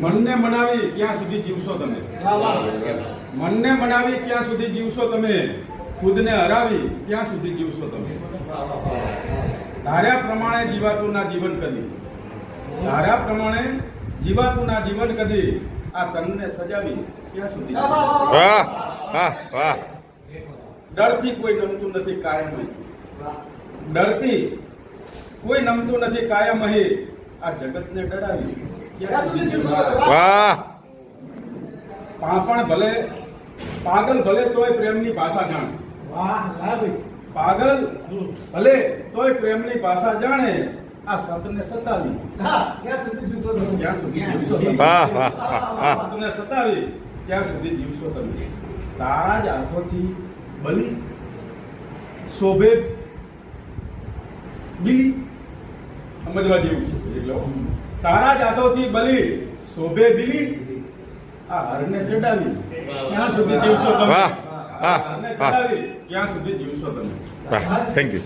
મનને મનાવી ક્યાં સુધી જીવશો તમે? મનને મનાવી ક્યાં સુધી જીવશો તમે? ખુદને હરાવી ક્યાં સુધી જીવશો તમે? ધાર્યા પ્રમાણે જીવાતું ના જીવન કદી, ધાર્યા પ્રમાણે જીવાતું ના જીવન કદી, આ તનને સજાવી ક્યાં સુધી? વાહ વાહ વાહ. ડરથી કોઈ નમતું નથી કાયમ, ડરથી કોઈ નમતું નથી કાયમ, આ જગતને ડરાવી ક્યાં સુધી જીવશો? વાહ. પાપણ ભલે પાગલ ભલે તોય પ્રેમની ભાષા જાણે. પાગલ ભલે તોય પ્રેમની ભાષા જાણે, આ સતને સતાવી ક્યાં સુધી જીવશો? વાહ વાહ વાહ. સતને સતાવી ક્યાં સુધી જીવશો તમે? તારા જ હાથોથી બલી શોભે બિલી, સમજવા જેવું છે. એટલે તારા જ હાથોથી બલી શોભે બિલી, આ હરને ચડાવી ક્યાં સુધી જીવશો તમે? વાહ વાહ હરને વાહ ચડાવી ક્યાં સુધી જીવશો તમે? વાહ. Thank you.